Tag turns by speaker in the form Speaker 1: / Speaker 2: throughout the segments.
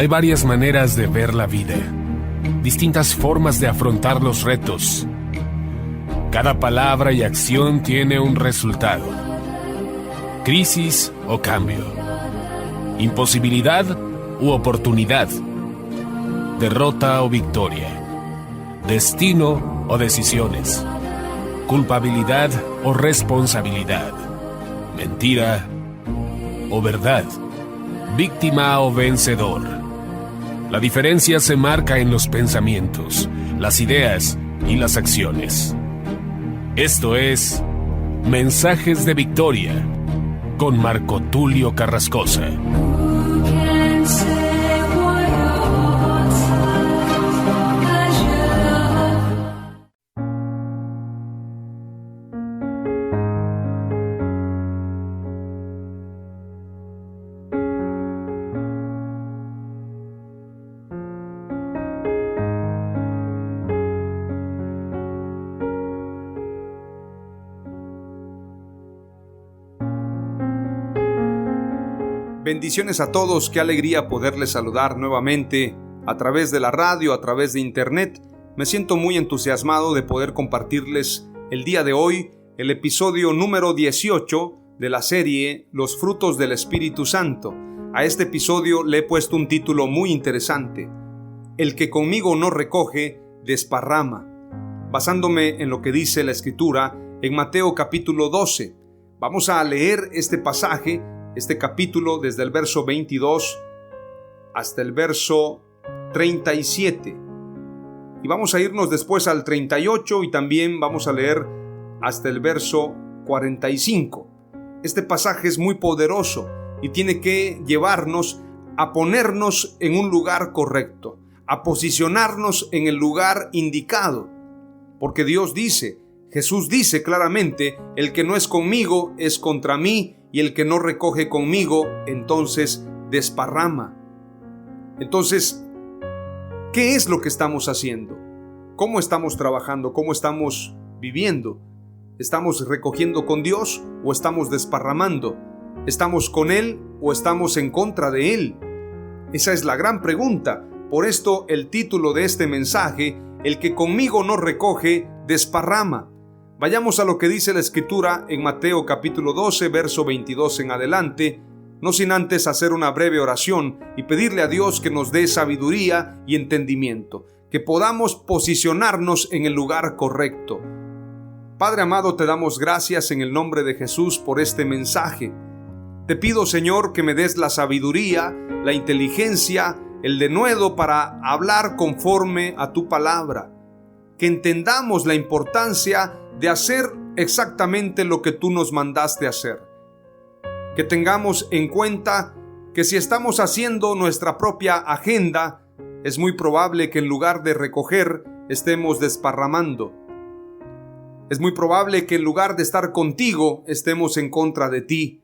Speaker 1: Hay varias maneras de ver la vida, distintas formas de afrontar los retos. Cada palabra y acción tiene un resultado. Crisis o cambio. Imposibilidad u oportunidad. Derrota o victoria. Destino o decisiones. Culpabilidad o responsabilidad. Mentira o verdad. Víctima o vencedor. La diferencia se marca en los pensamientos, las ideas y las acciones. Esto es Mensajes de Victoria con Marco Tulio Carrascosa.
Speaker 2: Bendiciones a todos, qué alegría poderles saludar nuevamente a través de la radio, a través de internet. Me siento muy entusiasmado de poder compartirles el día de hoy el episodio número 18 de la serie Los frutos del Espíritu Santo. A este episodio le he puesto un título muy interesante: El que conmigo no recoge, desparrama, basándome en lo que dice la Escritura en Mateo capítulo 12. Vamos a leer este pasaje, este capítulo, desde el verso 22 hasta el verso 37. Y vamos a irnos después al 38 y también vamos a leer hasta el verso 45. Este pasaje es muy poderoso y tiene que llevarnos a ponernos en un lugar correcto, a posicionarnos en el lugar indicado. Porque Dios dice, Jesús dice claramente: el que no es conmigo es contra mí, y el que no recoge conmigo, entonces desparrama. Entonces, ¿qué es lo que estamos haciendo? ¿Cómo estamos trabajando? ¿Cómo estamos viviendo? ¿Estamos recogiendo con Dios o estamos desparramando? ¿Estamos con Él o estamos en contra de Él? Esa es la gran pregunta. Por esto el título de este mensaje: el que conmigo no recoge, desparrama. Vayamos a lo que dice la Escritura en Mateo capítulo 12, verso 22 en adelante, no sin antes hacer una breve oración y pedirle a Dios que nos dé sabiduría y entendimiento, que podamos posicionarnos en el lugar correcto. Padre amado, te damos gracias en el nombre de Jesús por este mensaje. Te pido, Señor, que me des la sabiduría, la inteligencia, el denuedo para hablar conforme a tu palabra. Que entendamos la importancia de hacer exactamente lo que tú nos mandaste hacer. Que tengamos en cuenta que si estamos haciendo nuestra propia agenda, es muy probable que en lugar de recoger, estemos desparramando. Es muy probable que en lugar de estar contigo, estemos en contra de ti.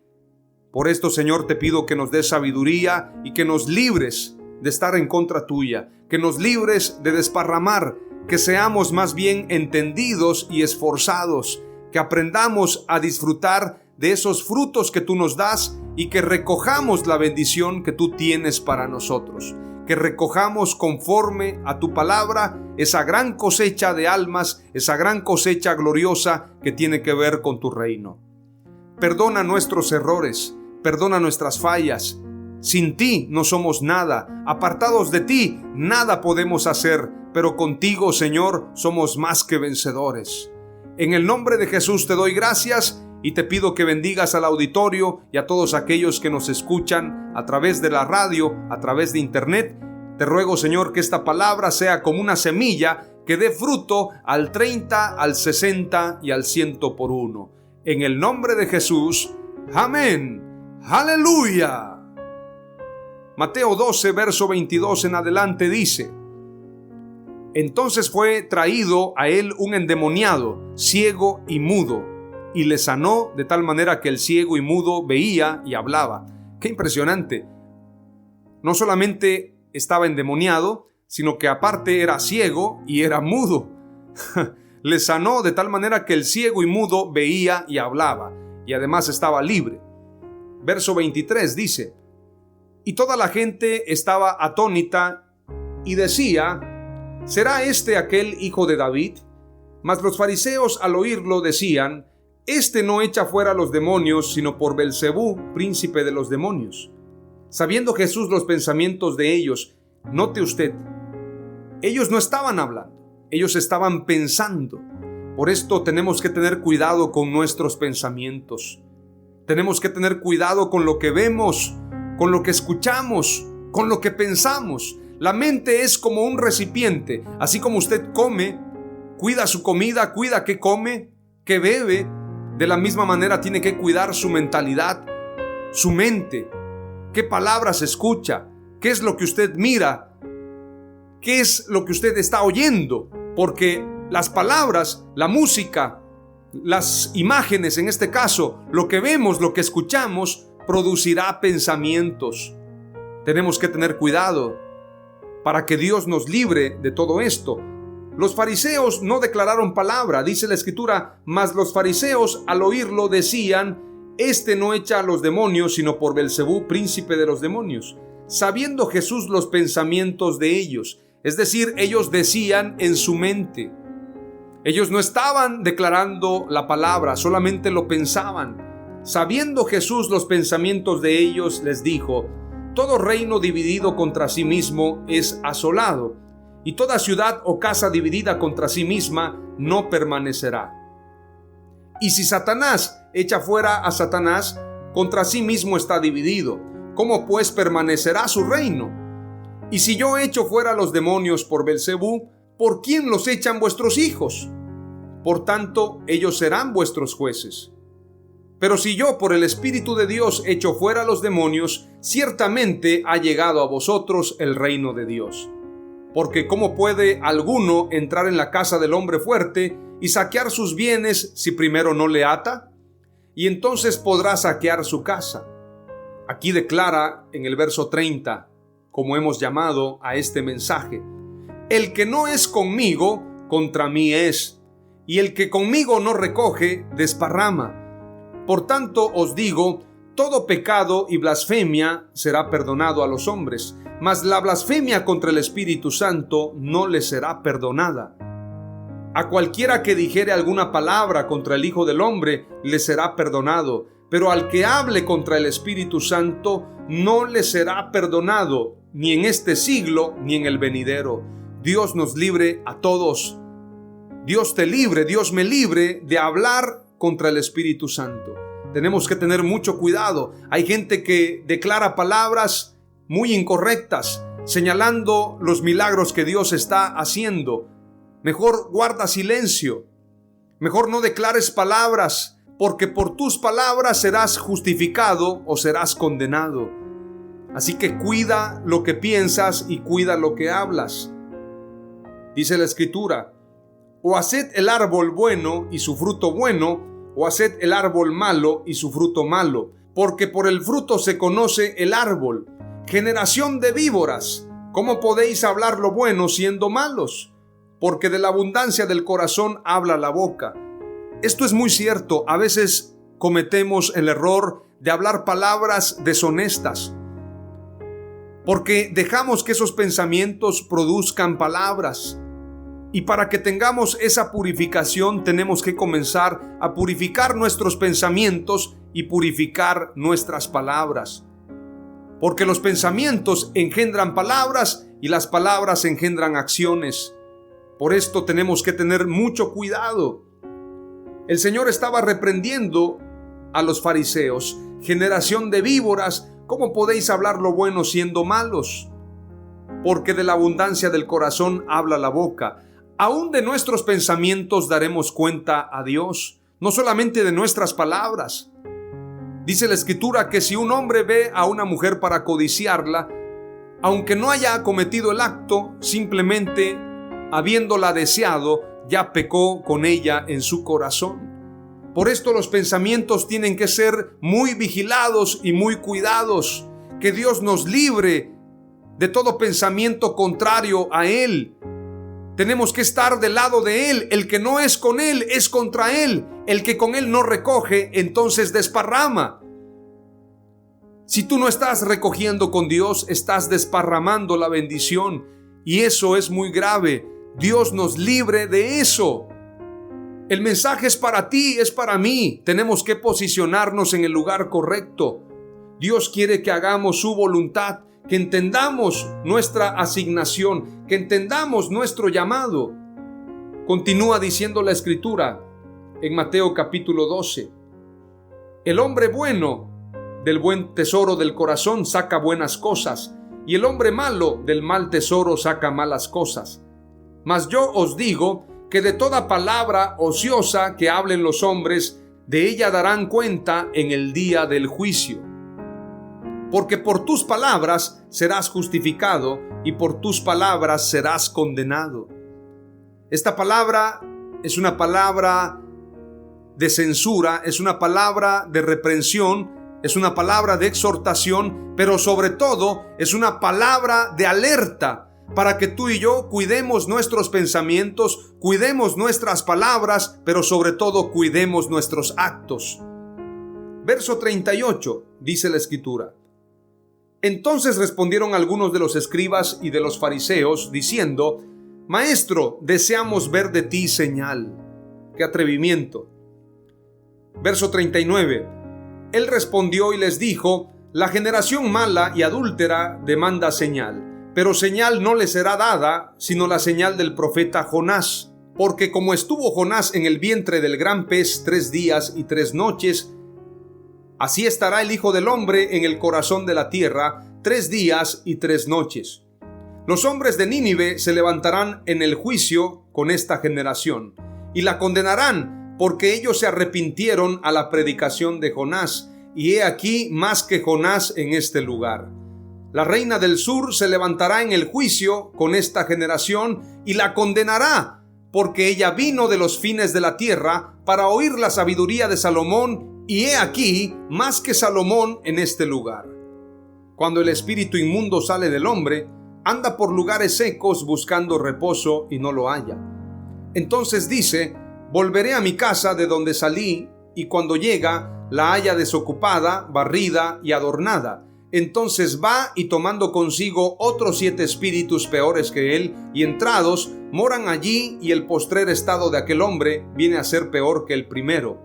Speaker 2: Por esto, Señor, te pido que nos des sabiduría y que nos libres de estar en contra tuya, que nos libres de desparramar, que seamos más bien entendidos y esforzados, que aprendamos a disfrutar de esos frutos que tú nos das y que recojamos la bendición que tú tienes para nosotros, que recojamos conforme a tu palabra esa gran cosecha de almas, esa gran cosecha gloriosa que tiene que ver con tu reino. Perdona nuestros errores, perdona nuestras fallas. Sin ti no somos nada, apartados de ti nada podemos hacer, pero contigo, Señor, somos más que vencedores. En el nombre de Jesús te doy gracias y te pido que bendigas al auditorio y a todos aquellos que nos escuchan a través de la radio, a través de internet. Te ruego, Señor, que esta palabra sea como una semilla que dé fruto al 30, al 60 y al 100 por uno. En el nombre de Jesús, amén. ¡Aleluya! Mateo 12, verso 22 en adelante dice: Entonces fue traído a él un endemoniado, ciego y mudo, y le sanó de tal manera que el ciego y mudo veía y hablaba. ¡Qué impresionante! No solamente estaba endemoniado, sino que aparte era ciego y era mudo. Le sanó de tal manera que el ciego y mudo veía y hablaba, y además estaba libre. Verso 23 dice: Y toda la gente estaba atónita y decía: ¿será este aquel hijo de David? Mas los fariseos al oírlo decían: este no echa fuera los demonios, sino por Belcebú, príncipe de los demonios. Sabiendo Jesús los pensamientos de ellos, note usted, ellos no estaban hablando, ellos estaban pensando. Por esto tenemos que tener cuidado con nuestros pensamientos. Tenemos que tener cuidado con lo que vemos, con lo que escuchamos, con lo que pensamos. La mente es como un recipiente. Así como usted come, cuida su comida, cuida qué come, qué bebe. De la misma manera tiene que cuidar su mentalidad, su mente. ¿Qué palabras escucha? ¿Qué es lo que usted mira? ¿Qué es lo que usted está oyendo? Porque las palabras, la música, las imágenes, en este caso, lo que vemos, lo que escuchamos, producirá pensamientos. Tenemos que tener cuidado para que Dios nos libre de todo esto. Los fariseos no declararon palabra, dice la Escritura, mas los fariseos al oírlo decían: este no echa a los demonios, sino por Belcebú, príncipe de los demonios. Sabiendo Jesús los pensamientos de ellos, es decir, ellos decían en su mente. Ellos no estaban declarando la palabra, solamente lo pensaban. Sabiendo Jesús los pensamientos de ellos, les dijo: todo reino dividido contra sí mismo es asolado, y toda ciudad o casa dividida contra sí misma no permanecerá. Y si Satanás echa fuera a Satanás, contra sí mismo está dividido. ¿Cómo pues permanecerá su reino? Y si yo echo fuera los demonios por Belcebú, ¿por quién los echan vuestros hijos? Por tanto, ellos serán vuestros jueces. Pero si yo por el Espíritu de Dios echo fuera los demonios, ciertamente ha llegado a vosotros el reino de Dios. Porque ¿cómo puede alguno entrar en la casa del hombre fuerte y saquear sus bienes si primero no le ata? Y entonces podrá saquear su casa. Aquí declara en el verso 30, como hemos llamado a este mensaje: el que no es conmigo, contra mí es, y el que conmigo no recoge, desparrama. Por tanto os digo, todo pecado y blasfemia será perdonado a los hombres, mas la blasfemia contra el Espíritu Santo no le será perdonada. A cualquiera que dijere alguna palabra contra el Hijo del Hombre le será perdonado, pero al que hable contra el Espíritu Santo no le será perdonado, ni en este siglo ni en el venidero. Dios nos libre a todos. Dios te libre, Dios me libre de hablar contra el Espíritu Santo. Tenemos que tener mucho cuidado. Hay gente que declara palabras muy incorrectas, señalando los milagros que Dios está haciendo. Mejor guarda silencio. Mejor no declares palabras, porque por tus palabras serás justificado o serás condenado. Así que cuida lo que piensas y cuida lo que hablas. Dice la Escritura: o haced el árbol bueno y su fruto bueno, o haced el árbol malo y su fruto malo, porque por el fruto se conoce el árbol. Generación de víboras, ¿cómo podéis hablar lo bueno siendo malos? Porque de la abundancia del corazón habla la boca. Esto es muy cierto. A veces cometemos el error de hablar palabras deshonestas, porque dejamos que esos pensamientos produzcan palabras. Y para que tengamos esa purificación, tenemos que comenzar a purificar nuestros pensamientos y purificar nuestras palabras. Porque los pensamientos engendran palabras y las palabras engendran acciones. Por esto tenemos que tener mucho cuidado. El Señor estaba reprendiendo a los fariseos: generación de víboras, ¿cómo podéis hablar lo bueno siendo malos? Porque de la abundancia del corazón habla la boca. Aún de nuestros pensamientos daremos cuenta a Dios, no solamente de nuestras palabras. Dice la Escritura que si un hombre ve a una mujer para codiciarla, aunque no haya cometido el acto, simplemente habiéndola deseado, ya pecó con ella en su corazón. Por esto los pensamientos tienen que ser muy vigilados y muy cuidados. Que Dios nos libre de todo pensamiento contrario a Él. Tenemos que estar del lado de Él. El que no es con Él es contra Él. El que con Él no recoge, entonces desparrama. Si tú no estás recogiendo con Dios, estás desparramando la bendición, y eso es muy grave. Dios nos libre de eso. El mensaje es para ti, es para mí. Tenemos que posicionarnos en el lugar correcto. Dios quiere que hagamos su voluntad, que entendamos nuestra asignación, que entendamos nuestro llamado. Continúa diciendo la Escritura en Mateo capítulo 12. El hombre bueno del buen tesoro del corazón saca buenas cosas, y el hombre malo del mal tesoro saca malas cosas. Mas yo os digo que de toda palabra ociosa que hablen los hombres, de ella darán cuenta en el día del juicio. Porque por tus palabras serás justificado, y por tus palabras serás condenado. Esta palabra es una palabra de censura, es una palabra de reprensión, es una palabra de exhortación, pero sobre todo es una palabra de alerta para que tú y yo cuidemos nuestros pensamientos, cuidemos nuestras palabras, pero sobre todo cuidemos nuestros actos. Verso 38, dice la Escritura. Entonces respondieron algunos de los escribas y de los fariseos, diciendo: Maestro, deseamos ver de ti señal. ¡Qué atrevimiento! Verso 39. Él respondió y les dijo: La generación mala y adúltera demanda señal. Pero señal no le será dada, sino la señal del profeta Jonás. Porque como estuvo Jonás en el vientre del gran pez 3 días y 3 noches, así estará el Hijo del Hombre en el corazón de la tierra 3 días y 3 noches. Los hombres de Nínive se levantarán en el juicio con esta generación, y la condenarán, porque ellos se arrepintieron a la predicación de Jonás, y he aquí más que Jonás en este lugar. La reina del sur se levantará en el juicio con esta generación y la condenará, porque ella vino de los fines de la tierra para oír la sabiduría de Salomón, y he aquí más que Salomón en este lugar. Cuando el espíritu inmundo sale del hombre, anda por lugares secos buscando reposo y no lo halla. Entonces dice: volveré a mi casa de donde salí, y cuando llega la halla desocupada, barrida y adornada. Entonces va y tomando consigo otros 7 espíritus peores que él, y entrados moran allí, y el postrer estado de aquel hombre viene a ser peor que el primero.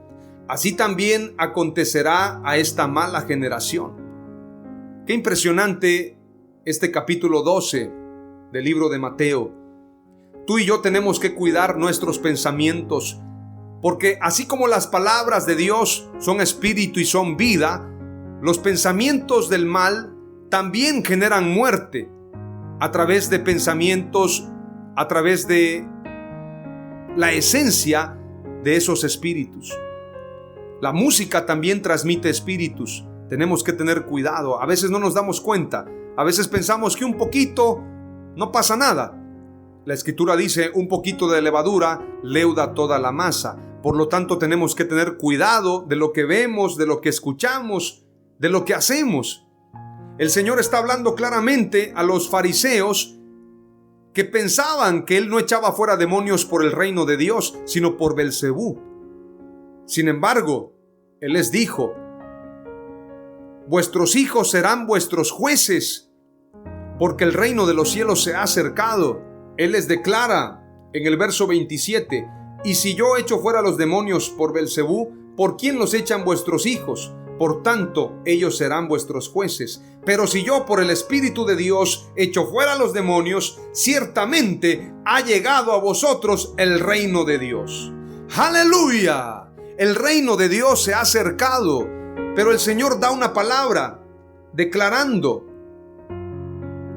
Speaker 2: Así también acontecerá a esta mala generación. Qué impresionante este capítulo 12 del libro de Mateo. Tú y yo tenemos que cuidar nuestros pensamientos, porque así como las palabras de Dios son espíritu y son vida, los pensamientos del mal también generan muerte a través de pensamientos, a través de la esencia de esos espíritus. La música también transmite espíritus. Tenemos que tener cuidado. A veces no nos damos cuenta. A veces pensamos que un poquito no pasa nada. La Escritura dice: un poquito de levadura leuda toda la masa. Por lo tanto, tenemos que tener cuidado de lo que vemos, de lo que escuchamos, de lo que hacemos. El Señor está hablando claramente a los fariseos que pensaban que Él no echaba fuera demonios por el reino de Dios, sino por Belcebú. Sin embargo, Él les dijo: vuestros hijos serán vuestros jueces, porque el reino de los cielos se ha acercado. Él les declara en el verso 27: y si yo echo fuera los demonios por Belcebú, ¿por quién los echan vuestros hijos? Por tanto, ellos serán vuestros jueces. Pero si yo por el Espíritu de Dios echo fuera los demonios, ciertamente ha llegado a vosotros el reino de Dios. ¡Aleluya! El reino de Dios se ha acercado. Pero el Señor da una palabra declarando: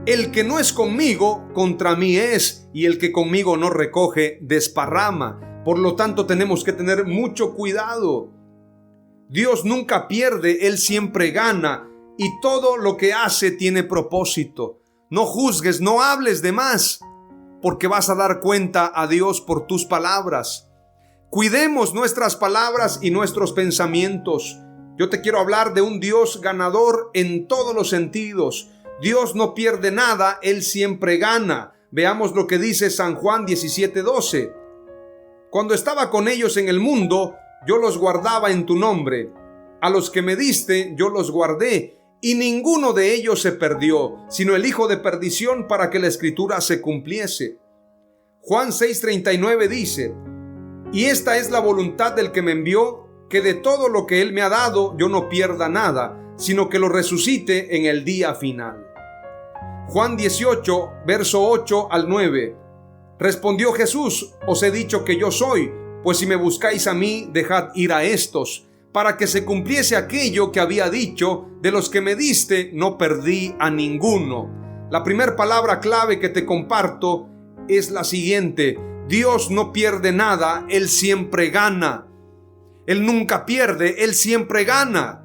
Speaker 2: el que no es conmigo, contra mí es, y el que conmigo no recoge, desparrama. Por lo tanto, tenemos que tener mucho cuidado. Dios nunca pierde, Él siempre gana, y todo lo que hace tiene propósito. No juzgues, no hables de más, porque vas a dar cuenta a Dios por tus palabras. Cuidemos nuestras palabras y nuestros pensamientos. Yo te quiero hablar de un Dios ganador en todos los sentidos. Dios no pierde nada, Él siempre gana. Veamos lo que dice San Juan 17:12. Cuando estaba con ellos en el mundo, yo los guardaba en tu nombre. A los que me diste, yo los guardé, y ninguno de ellos se perdió, sino el hijo de perdición, para que la escritura se cumpliese. Juan 6:39 dice: y esta es la voluntad del que me envió, que de todo lo que él me ha dado yo no pierda nada, sino que lo resucite en el día final. Juan 18, verso 8 al 9. Respondió Jesús: os he dicho que yo soy, pues si me buscáis a mí, dejad ir a estos, para que se cumpliese aquello que había dicho: de los que me diste no perdí a ninguno. La primera palabra clave que te comparto es la siguiente: Dios no pierde nada, Él siempre gana. Él nunca pierde, Él siempre gana.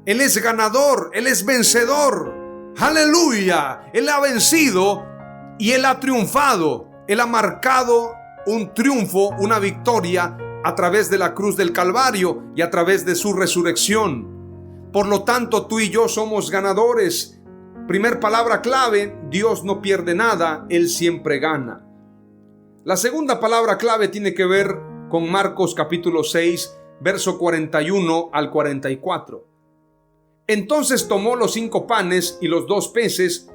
Speaker 2: Él es ganador, Él es vencedor. ¡Aleluya! Él ha vencido y Él ha triunfado. Él ha marcado un triunfo, una victoria a través de la cruz del Calvario y a través de su resurrección. Por lo tanto, tú y yo somos ganadores. Primer palabra clave: Dios no pierde nada, Él siempre gana. La segunda palabra clave tiene que ver con Marcos capítulo 6, verso 41 al 44. Entonces tomó los 5 panes y los 2 peces,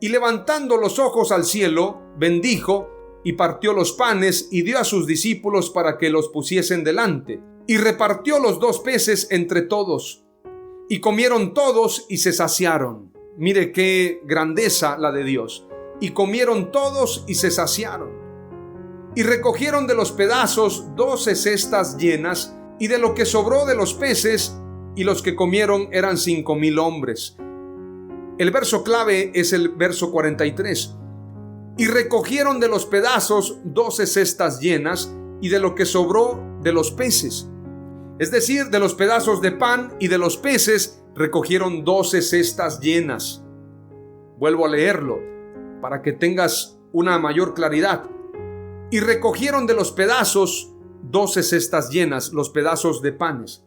Speaker 2: y levantando los ojos al cielo, bendijo y partió los panes y dio a sus discípulos para que los pusiesen delante. Y repartió los 2 peces entre todos. Y comieron todos y se saciaron. Mire qué grandeza la de Dios. Y comieron todos y se saciaron. Y recogieron de los pedazos 12 cestas llenas, y de lo que sobró de los peces, y los que comieron eran 5,000 hombres. El verso clave es el verso 43. Y recogieron de los pedazos 12 cestas llenas, y de lo que sobró de los peces. Es decir, de los pedazos de pan y de los peces recogieron 12 cestas llenas. Vuelvo a leerlo para que tengas una mayor claridad. Y recogieron de los pedazos 12 cestas llenas, los pedazos de panes,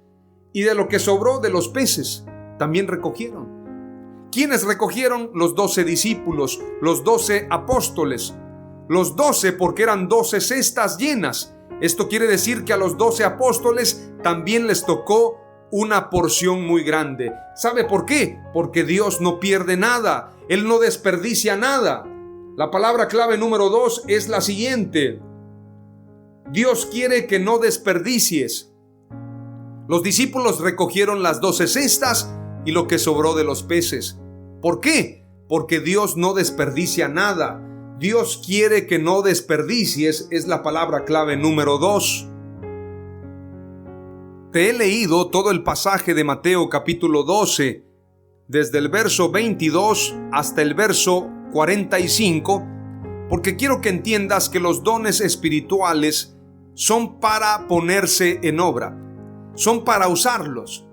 Speaker 2: y de lo que sobró de los peces también recogieron. ¿Quiénes recogieron? Los 12 discípulos, los 12 apóstoles. Los 12 porque eran 12 cestas llenas. Esto quiere decir que a los 12 apóstoles también les tocó una porción muy grande. ¿Sabe por qué? Porque Dios no pierde nada, Él no desperdicia nada. La palabra clave número 2 es la siguiente: Dios quiere que no desperdicies. Los discípulos recogieron las 12 cestas y lo que sobró de los peces. ¿Por qué? Porque Dios no desperdicia nada. Dios quiere que no desperdicies, es la palabra clave número 2. Te he leído todo el pasaje de Mateo capítulo 12, desde el verso 22 hasta el verso 45, porque quiero que entiendas que los dones espirituales son para ponerse en obra, son para usarlos.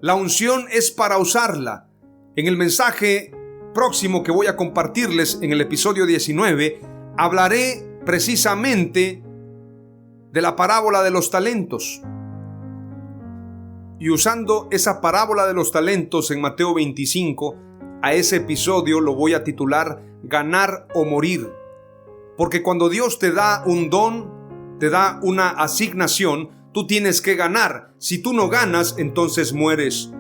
Speaker 2: La unción es para usarla. En el mensaje próximo que voy a compartirles, en el episodio 19, hablaré precisamente de la parábola de los talentos. Y usando esa parábola de los talentos en Mateo 25, a ese episodio lo voy a titular Ganar o Morir. Porque cuando Dios te da un don, te da una asignación, tú tienes que ganar. Si tú no ganas, entonces mueres.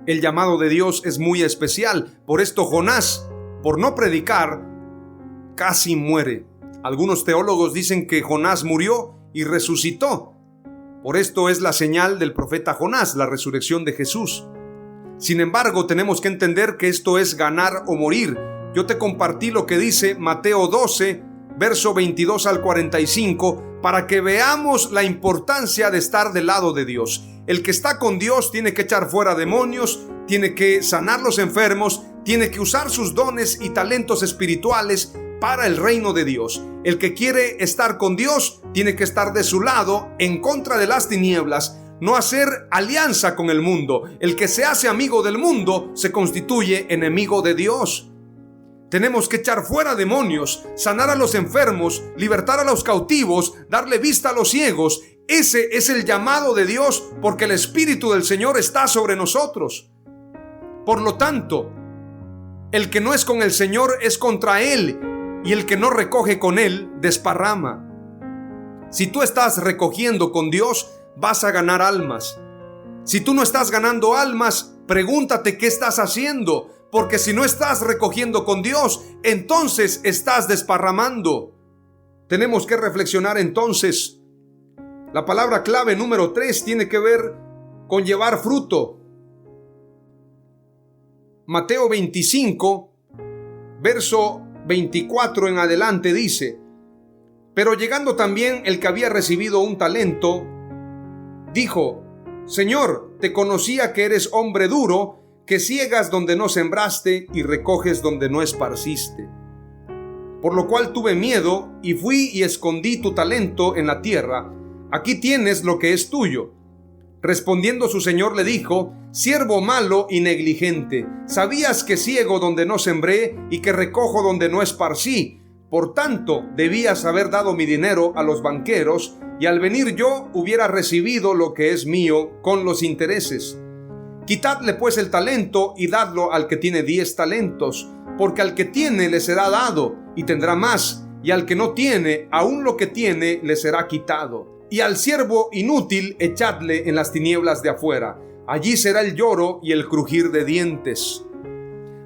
Speaker 2: El llamado de Dios es muy especial. Por esto Jonás, por no predicar, casi muere. Algunos teólogos dicen que Jonás murió y resucitó. Por esto es la señal del profeta Jonás, la resurrección de Jesús. Sin embargo, tenemos que entender que esto es ganar o morir. Yo te compartí lo que dice Mateo 12, verso 22 al 45, para que veamos la importancia de estar del lado de Dios. El que está con Dios tiene que echar fuera demonios, tiene que sanar los enfermos, tiene que usar sus dones y talentos espirituales para el reino de Dios. El que quiere estar con Dios tiene que estar de su lado, en contra de las tinieblas, no hacer alianza con el mundo. El que se hace amigo del mundo se constituye enemigo de Dios. Tenemos que echar fuera demonios, sanar a los enfermos, libertar a los cautivos, darle vista a los ciegos. Ese es el llamado de Dios, porque el Espíritu del Señor está sobre nosotros. Por lo tanto, el que no es con el Señor es contra Él, y el que no recoge con Él desparrama. Si tú estás recogiendo con Dios, vas a ganar almas. Si tú no estás ganando almas, Pregúntate qué estás haciendo, porque si no estás recogiendo con Dios, entonces estás desparramando. Tenemos que reflexionar entonces. La palabra clave número 3 tiene que ver con llevar fruto. Mateo 25, verso 24 en adelante dice: pero llegando también el que había recibido un talento, dijo: Señor, te conocía que eres hombre duro, que ciegas donde no sembraste y recoges donde no esparciste. Por lo cual tuve miedo y fui y escondí tu talento en la tierra. Aquí tienes lo que es tuyo. Respondiendo su señor le dijo: siervo malo y negligente, sabías que ciego donde no sembré y que recojo donde no esparcí. Por tanto, debías haber dado mi dinero a los banqueros, y al venir yo hubiera recibido lo que es mío con los intereses. Quitadle pues el talento y dadlo al que tiene 10 talentos, porque al que tiene le será dado y tendrá más, y al que no tiene, aún lo que tiene le será quitado. Y al siervo inútil echadle en las tinieblas de afuera. Allí será el lloro y el crujir de dientes.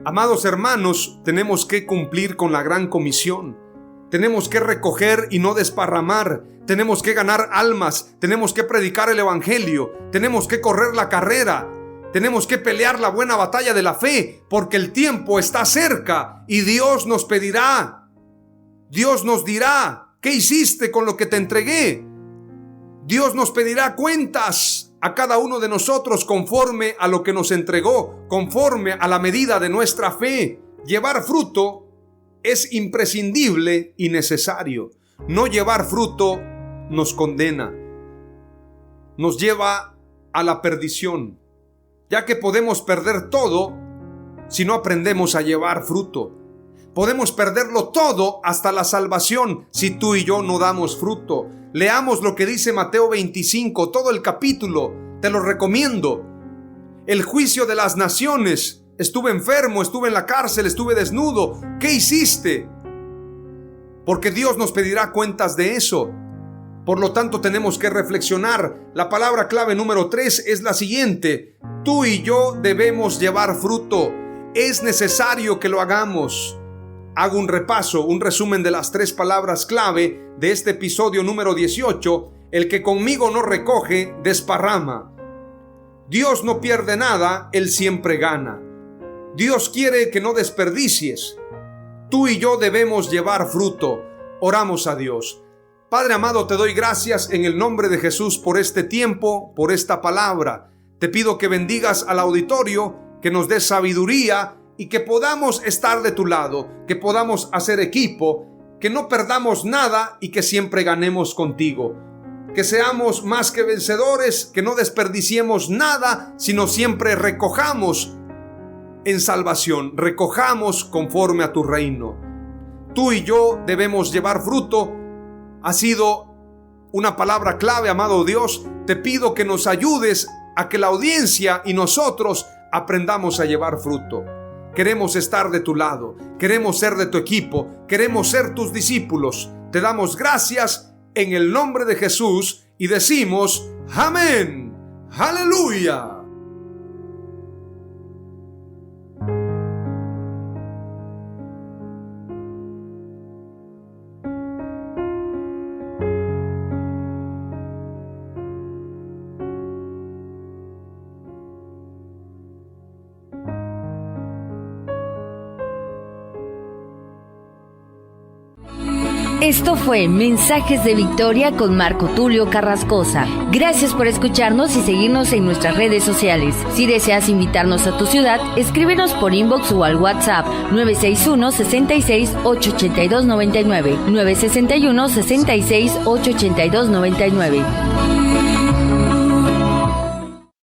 Speaker 2: Amados hermanos, tenemos que cumplir con la gran comisión. Tenemos que recoger y no desparramar. Tenemos que ganar almas. Tenemos que predicar el evangelio. Tenemos que correr la carrera. Tenemos que pelear la buena batalla de la fe, porque el tiempo está cerca y Dios nos pedirá. Dios nos dirá: ¿qué hiciste con lo que te entregué? Dios nos pedirá cuentas a cada uno de nosotros conforme a lo que nos entregó, conforme a la medida de nuestra fe. Llevar fruto es imprescindible y necesario. No llevar fruto nos condena, nos lleva a la perdición, ya que podemos perder todo si no aprendemos a llevar fruto. Podemos perderlo todo, hasta la salvación, si tú y yo no damos fruto. Leamos lo que dice Mateo 25, todo el capítulo, te lo recomiendo. El juicio de las naciones. Estuve enfermo, estuve en la cárcel, estuve desnudo. ¿Qué hiciste? Porque Dios nos pedirá cuentas de eso. Por lo tanto, tenemos que reflexionar. La palabra clave número 3 es la siguiente: tú y yo debemos llevar fruto. Es necesario que lo hagamos. Hago un repaso, un resumen de las 3 palabras clave de este episodio número 18. El que conmigo no recoge, desparrama. Dios no pierde nada, Él siempre gana. Dios quiere que no desperdicies. Tú y yo debemos llevar fruto. Oramos a Dios. Padre amado, te doy gracias en el nombre de Jesús por este tiempo, por esta palabra. Te pido que bendigas al auditorio, que nos des sabiduría y que podamos estar de tu lado, que podamos hacer equipo, que no perdamos nada y que siempre ganemos contigo. Que seamos más que vencedores, que no desperdiciemos nada, sino siempre recojamos en salvación, recojamos conforme a tu reino. Tú y yo debemos llevar fruto. Ha sido una palabra clave, amado Dios. Te pido que nos ayudes a que la audiencia y nosotros aprendamos a llevar fruto. Queremos estar de tu lado, queremos ser de tu equipo, queremos ser tus discípulos. Te damos gracias en el nombre de Jesús y decimos amén. ¡Aleluya!
Speaker 3: Esto fue Mensajes de Victoria con Marco Tulio Carrascosa. Gracias por escucharnos y seguirnos en nuestras redes sociales. Si deseas invitarnos a tu ciudad, escríbenos por inbox o al WhatsApp 961-66-882-99, 961-66-882-99.